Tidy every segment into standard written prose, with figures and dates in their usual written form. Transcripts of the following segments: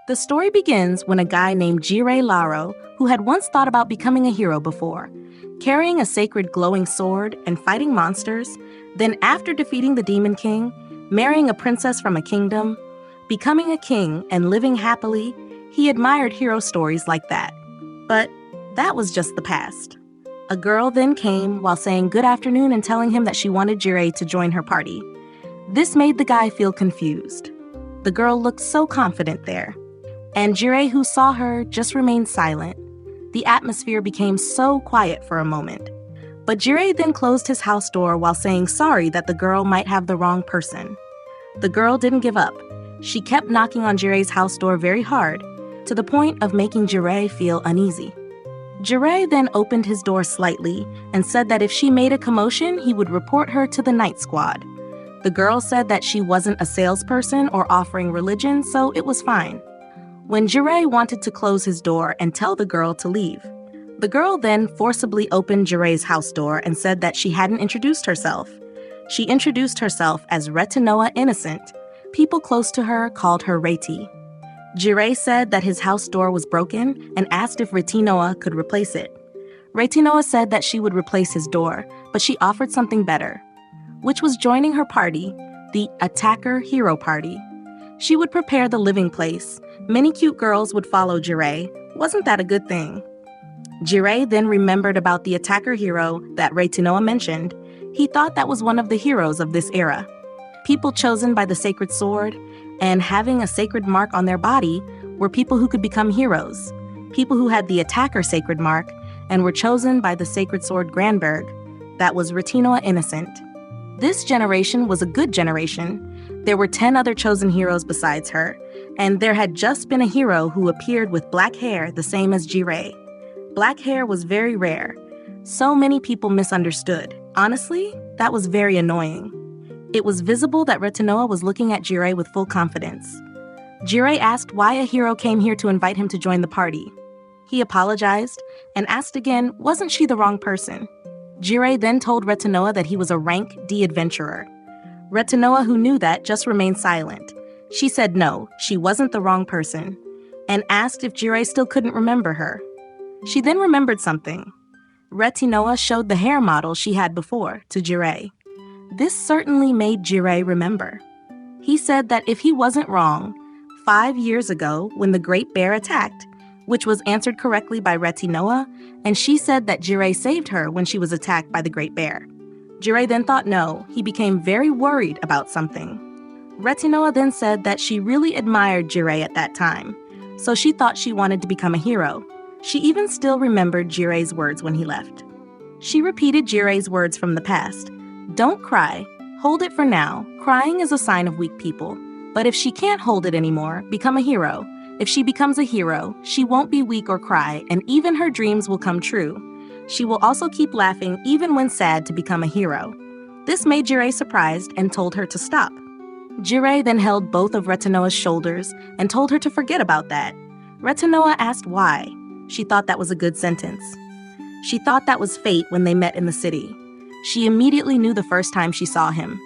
The story begins when a guy named Jirei Laro, who had once thought about becoming a hero before, carrying a sacred glowing sword and fighting monsters, then after defeating the Demon King, marrying a princess from a kingdom, becoming a king and living happily, he admired hero stories like that. But that was just the past. A girl then came while saying good afternoon and telling him that she wanted Jirei to join her party. This made the guy feel confused. The girl looked so confident there. And Jirei, who saw her, just remained silent. The atmosphere became so quiet for a moment. But Jirei then closed his house door while saying sorry that the girl might have the wrong person. The girl didn't give up. She kept knocking on Jirei's house door very hard, to the point of making Jirei feel uneasy. Jirei then opened his door slightly and said that if she made a commotion, he would report her to the night squad. The girl said that she wasn't a salesperson or offering religion, so it was fine. When Jirei wanted to close his door and tell the girl to leave, the girl then forcibly opened Jirei's house door and said that she hadn't introduced herself. She introduced herself as Retinoa Innocent. People close to her called her Reiti. Jirei said that his house door was broken and asked if Retinoa could replace it. Retinoa said that she would replace his door, but she offered something better, which was joining her party, the Attacker Hero Party. She would prepare the living place. Many cute girls would follow Jirei. Wasn't that a good thing? Jirei then remembered about the attacker hero that Retinoa mentioned. He thought that was one of the heroes of this era. People chosen by the sacred sword and having a sacred mark on their body were people who could become heroes. People who had the attacker sacred mark and were chosen by the sacred sword Granberg. That was Retinoa Innocent. This generation was a good generation. There were 10 other chosen heroes besides her, and there had just been a hero who appeared with black hair the same as Jirei. Black hair was very rare. So many people misunderstood. Honestly, that was very annoying. It was visible that Retinoa was looking at Jirei with full confidence. Jirei asked why a hero came here to invite him to join the party. He apologized and asked again, wasn't she the wrong person? Jirei then told Retinoa that he was a rank D adventurer. Retinoa, who knew that, just remained silent. She said no, she wasn't the wrong person, and asked if Jirei still couldn't remember her. She then remembered something. Retinoa showed the hair model she had before to Jirei. This certainly made Jirei remember. He said that if he wasn't wrong, 5 years ago when the Great Bear attacked, which was answered correctly by Retinoa, and she said that Jirei saved her when she was attacked by the Great Bear. Jirei then thought no, he became very worried about something. Retinoa then said that she really admired Jirei at that time, so she thought she wanted to become a hero. She even still remembered Jirei's words when he left. She repeated Jirei's words from the past. Don't cry. Hold it for now. Crying is a sign of weak people. But if she can't hold it anymore, become a hero. If she becomes a hero, she won't be weak or cry, and even her dreams will come true. She will also keep laughing even when sad to become a hero. This made Jirei surprised and told her to stop. Jirei then held both of Retinoa's shoulders and told her to forget about that. Retinoa asked why. She thought that was a good sentence. She thought that was fate when they met in the city. She immediately knew the first time she saw him,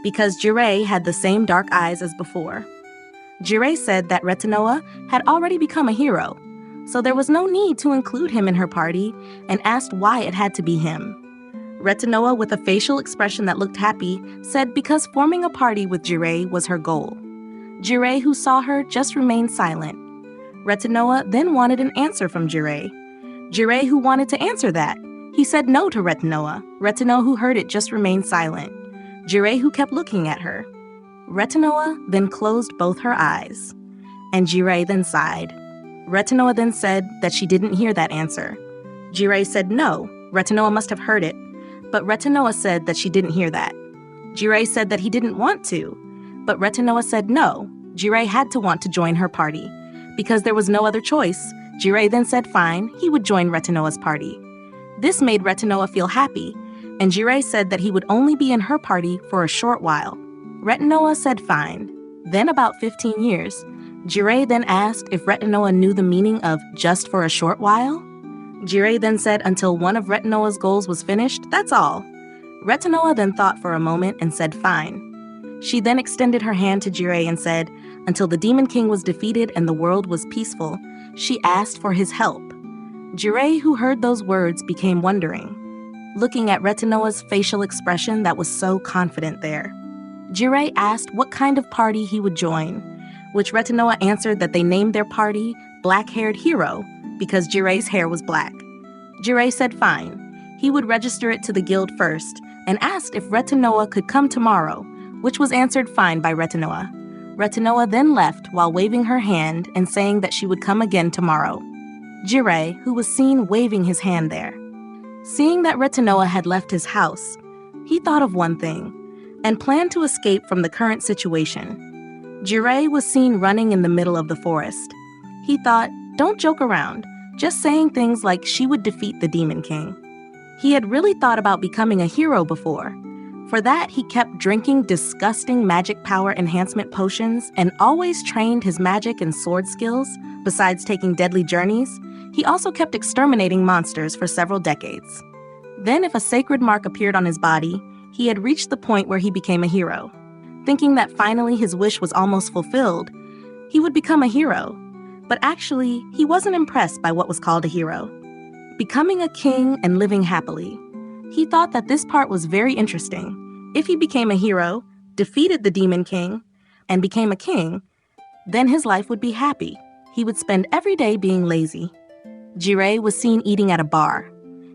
because Jirei had the same dark eyes as before. Jirei said that Retinoa had already become a hero, so there was no need to include him in her party, and asked why it had to be him. Retinoa, with a facial expression that looked happy, said because forming a party with Jirei was her goal. Jirei, who saw her, just remained silent. Retinoa then wanted an answer from Jirei. Jirei, who wanted to answer that, he said no to Retinoa. Retinoa, who heard it, just remained silent. Jirei, who kept looking at her. Retinoa then closed both her eyes, and Jirei then sighed. Retinoa then said that she didn't hear that answer. Jirei said no, Retinoa must have heard it, but Retinoa said that she didn't hear that. Jirei said that he didn't want to, but Retinoa said no, Jirei had to want to join her party. Because there was no other choice, Jirei then said fine, he would join Retinoa's party. This made Retinoa feel happy, and Jirei said that he would only be in her party for a short while. Retinoa said fine. Then about 15 years, Jirei then asked if Retinoa knew the meaning of just for a short while. Jirei then said until one of Retinoa's goals was finished, that's all. Retinoa then thought for a moment and said fine. She then extended her hand to Jirei and said, until the Demon King was defeated and the world was peaceful, she asked for his help. Jirei, who heard those words, became wondering, looking at Retinoa's facial expression that was so confident there. Jirei asked what kind of party he would join, which Retinoa answered that they named their party Black-Haired Hero because Jirei's hair was black. Jirei said fine. He would register it to the guild first and asked if Retinoa could come tomorrow, which was answered fine by Retinoa. Retinoa then left while waving her hand and saying that she would come again tomorrow. Jirei, who was seen waving his hand there. Seeing that Retinoa had left his house, he thought of one thing and planned to escape from the current situation. Jirei was seen running in the middle of the forest. He thought, don't joke around, just saying things like she would defeat the Demon King. He had really thought about becoming a hero before. For that, he kept drinking disgusting magic power enhancement potions and always trained his magic and sword skills. Besides taking deadly journeys, he also kept exterminating monsters for several decades. Then, if a sacred mark appeared on his body, he had reached the point where he became a hero. Thinking that finally his wish was almost fulfilled, he would become a hero. But actually, he wasn't impressed by what was called a hero. Becoming a king and living happily. He thought that this part was very interesting. If he became a hero, defeated the Demon King, and became a king, then his life would be happy. He would spend every day being lazy. Jirei was seen eating at a bar.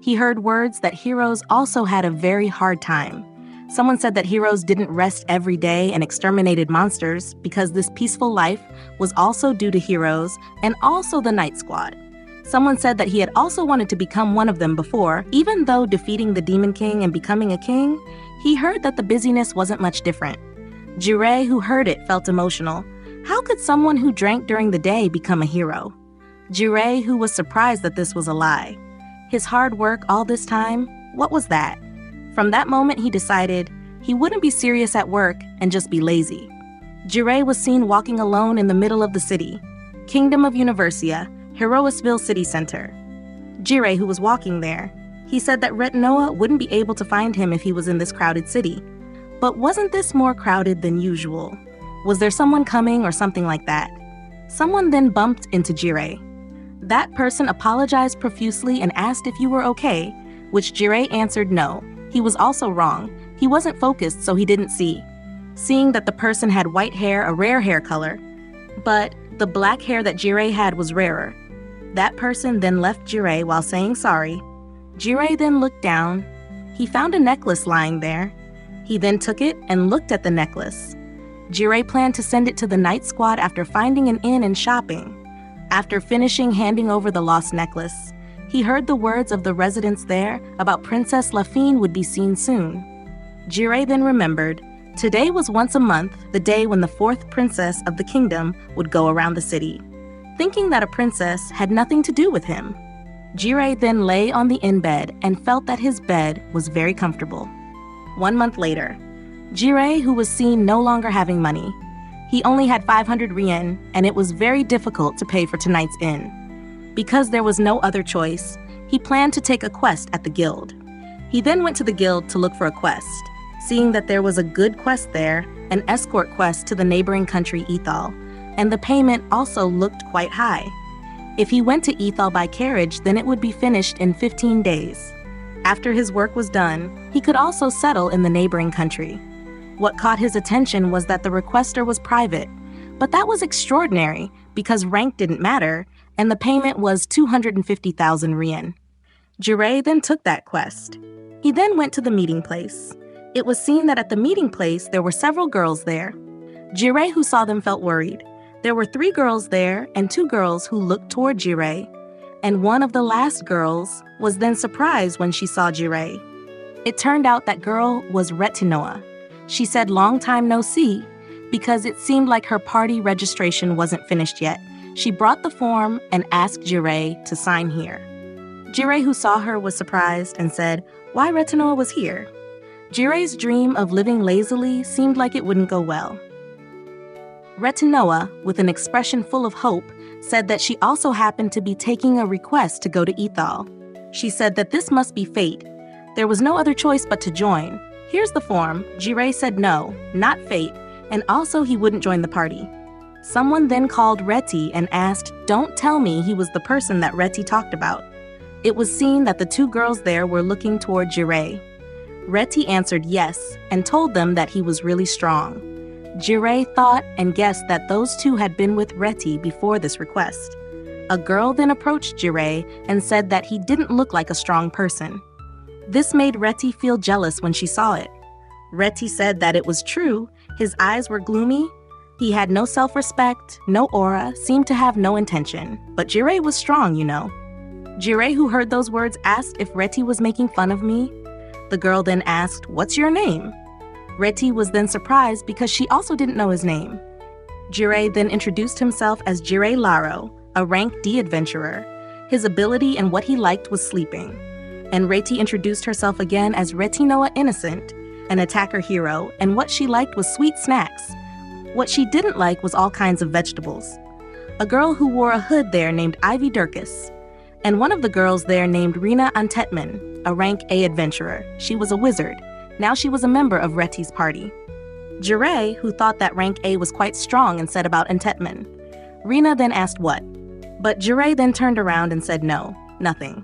He heard words that heroes also had a very hard time. Someone said that heroes didn't rest every day and exterminated monsters because this peaceful life was also due to heroes and also the Night Squad. Someone said that he had also wanted to become one of them before. Even though defeating the Demon King and becoming a king, he heard that the busyness wasn't much different. Jirei, who heard it, felt emotional. How could someone who drank during the day become a hero? Jirei, who was surprised that this was a lie. His hard work all this time, what was that? From that moment, he decided he wouldn't be serious at work and just be lazy. Jirei was seen walking alone in the middle of the city, Kingdom of Universia, Heroisville City Center. Jirei, who was walking there, he said that Retinoa wouldn't be able to find him if he was in this crowded city. But wasn't this more crowded than usual? Was there someone coming or something like that? Someone then bumped into Jirei. That person apologized profusely and asked if you were okay, which Jirei answered no. He was also wrong. He wasn't focused, so he didn't see. Seeing that the person had white hair, a rare hair color, but the black hair that Jirei had was rarer. That person then left Jirei while saying sorry. Jirei then looked down. He found a necklace lying there. He then took it and looked at the necklace. Jirei planned to send it to the Night Squad after finding an inn and shopping. After finishing handing over the lost necklace, he heard the words of the residents there about Princess Lafine would be seen soon. Jirei then remembered, today was once a month, the day when the fourth princess of the kingdom would go around the city. Thinking that a princess had nothing to do with him, Jirei then lay on the inn bed and felt that his bed was very comfortable. 1 month later, Jirei, who was seen no longer having money, he only had 500 rien, and it was very difficult to pay for tonight's inn. Because there was no other choice, he planned to take a quest at the guild. He then went to the guild to look for a quest. Seeing that there was a good quest there, an escort quest to the neighboring country Ethal, and the payment also looked quite high. If he went to Ethal by carriage, then it would be finished in 15 days. After his work was done, he could also settle in the neighboring country. What caught his attention was that the requester was private, but that was extraordinary because rank didn't matter, and the payment was 250,000 rien. Jirei then took that quest. He then went to the meeting place. It was seen that at the meeting place there were several girls there. Jirei, who saw them, felt worried. There were 3 girls there and 2 girls who looked toward Jirei, and one of the last girls was then surprised when she saw Jirei. It turned out that girl was Retinoa. She said long time no see because it seemed like her party registration wasn't finished yet. She brought the form and asked Jirei to sign here. Jirei, who saw her, was surprised and said why Retinoa was here. Jirei's dream of living lazily seemed like it wouldn't go well. Retinoa, with an expression full of hope, said that she also happened to be taking a request to go to Ethal. She said that this must be fate. There was no other choice but to join. Here's the form. Jirei said no, not fate, and also he wouldn't join the party. Someone then called Reti and asked, "Don't tell me he was the person that Reti talked about." It was seen that the two girls there were looking toward Jirei. Reti answered yes and told them that he was really strong. Jirei thought and guessed that those two had been with Reti before this request. A girl then approached Jirei and said that he didn't look like a strong person. This made Reti feel jealous when she saw it. Reti said that it was true. His eyes were gloomy. He had no self-respect, no aura, seemed to have no intention. But Jirei was strong, you know. Jirei, who heard those words, asked if Reti was making fun of me. The girl then asked, "What's your name?" Reti was then surprised because she also didn't know his name. Jirei then introduced himself as Jirei Laro, a rank D adventurer. His ability and what he liked was sleeping. And Reti introduced herself again as Retinoa Innocent, an attacker hero, and what she liked was sweet snacks. What she didn't like was all kinds of vegetables. A girl who wore a hood there named Ivy Durkis, and one of the girls there named Rina Antetman, a rank A adventurer. She was a wizard. Now she was a member of Reti's party. Jirei, who thought that rank A was quite strong and said about Antetman. Rina then asked what, but Jirei then turned around and said no, nothing.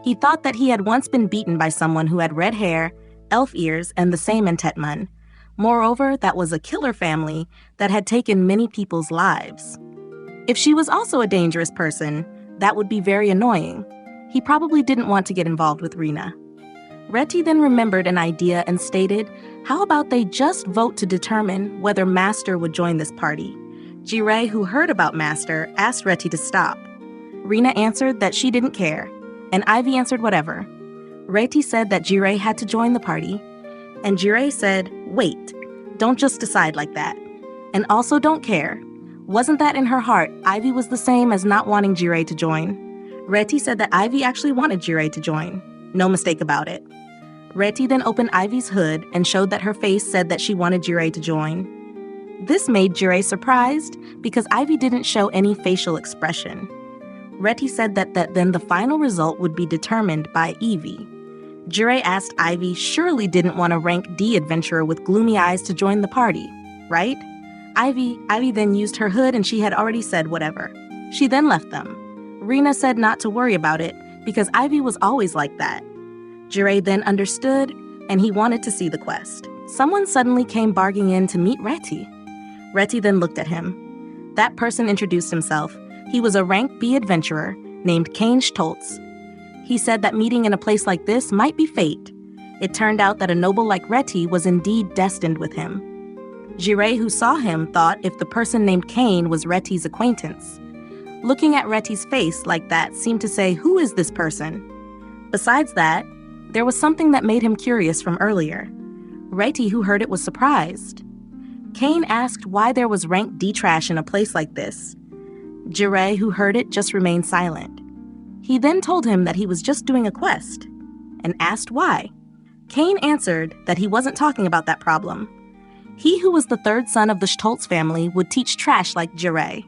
He thought that he had once been beaten by someone who had red hair, elf ears, and the same Antetman. Moreover, that was a killer family that had taken many people's lives. If she was also a dangerous person, that would be very annoying. He probably didn't want to get involved with Rina. Reti then remembered an idea and stated, how about they just vote to determine whether Master would join this party? Jirei, who heard about Master, asked Reti to stop. Rina answered that she didn't care, and Ivy answered whatever. Reti said that Jirei had to join the party, and Jirei said, wait, don't just decide like that. And also don't care. Wasn't that in her heart, Ivy was the same as not wanting Jirei to join? Reti said that Ivy actually wanted Jirei to join. No mistake about it. Reti then opened Ivy's hood and showed that her face said that she wanted Jirei to join. This made Jirei surprised because Ivy didn't show any facial expression. Reti said that then the final result would be determined by Evie. Jirei asked Ivy surely didn't want a rank D adventurer with gloomy eyes to join the party, right? Ivy then used her hood and she had already said whatever. She then left them. Rina said not to worry about it because Ivy was always like that. Jirei then understood and he wanted to see the quest. Someone suddenly came barging in to meet Reti. Reti then looked at him. That person introduced himself. He was a rank B adventurer named Kane Stoltz. He said that meeting in a place like this might be fate. It turned out that a noble like Reti was indeed destined with him. Jirei, who saw him, thought if the person named Kane was Reti's acquaintance. Looking at Reti's face like that seemed to say, who is this person? Besides that, there was something that made him curious from earlier. Reti, who heard it, was surprised. Kane asked why there was rank D trash in a place like this. Jirei, who heard it, just remained silent. He then told him that he was just doing a quest, and asked why. Kane answered that he wasn't talking about that problem. He who was the third son of the Stoltz family would teach trash like Jirei.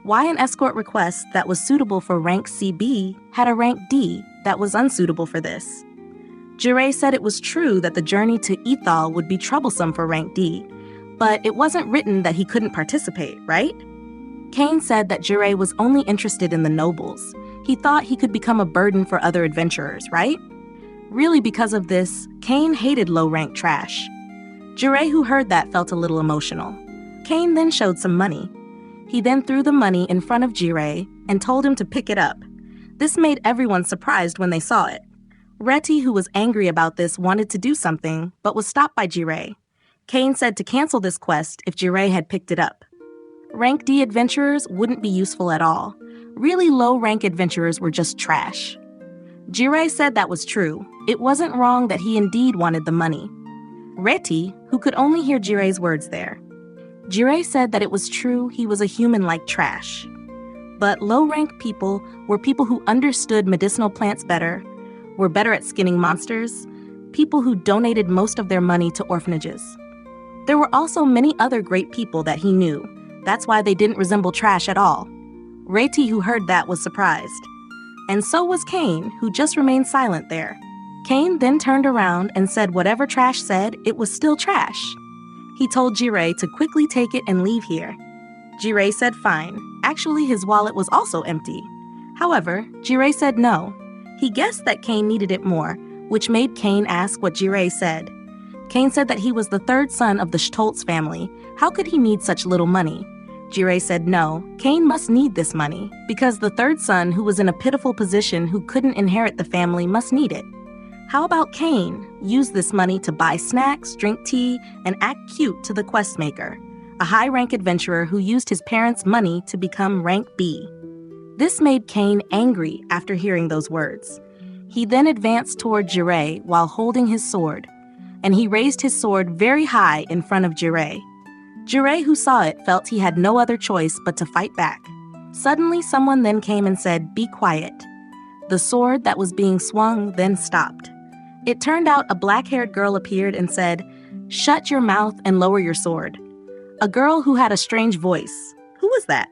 Why an escort request that was suitable for rank CB had a rank D that was unsuitable for this? Jirei said it was true that the journey to Ethal would be troublesome for rank D, but it wasn't written that he couldn't participate, right? Kane said that Jirei was only interested in the nobles. He thought he could become a burden for other adventurers, right? Really, because of this, Kane hated low-rank trash. Jirei, who heard that, felt a little emotional. Kane then showed some money. He then threw the money in front of Jirei and told him to pick it up. This made everyone surprised when they saw it. Reti, who was angry about this, wanted to do something, but was stopped by Jirei. Kane said to cancel this quest if Jirei had picked it up. Rank D adventurers wouldn't be useful at all. Really low-rank adventurers were just trash. Jirei said that was true. It wasn't wrong that he indeed wanted the money. Reti, who could only hear Jirei's words there. Jirei said that it was true he was a human like trash. But low-rank people were people who understood medicinal plants better, were better at skinning monsters, people who donated most of their money to orphanages. There were also many other great people that he knew. That's why they didn't resemble trash at all. Reti, who heard that, was surprised. And so was Kane, who just remained silent there. Cain then turned around and said whatever trash said, it was still trash. He told Jireh to quickly take it and leave here. Jireh said fine. Actually, his wallet was also empty. However, Jireh said no. He guessed that Cain needed it more, which made Cain ask what Jireh said. Cain said that he was the third son of the Stoltz family. How could he need such little money? Jireh said no, Cain must need this money, because the third son who was in a pitiful position who couldn't inherit the family must need it. How about Cain use this money to buy snacks, drink tea, and act cute to the quest maker, a high-rank adventurer who used his parents' money to become rank B? This made Cain angry after hearing those words. He then advanced toward Jireh while holding his sword, and he raised his sword very high in front of Jireh. Jireh, who saw it, felt he had no other choice but to fight back. Suddenly, someone then came and said, "Be quiet." The sword that was being swung then stopped. It turned out a black-haired girl appeared and said, "Shut your mouth and lower your sword." A girl who had a strange voice. Who was that?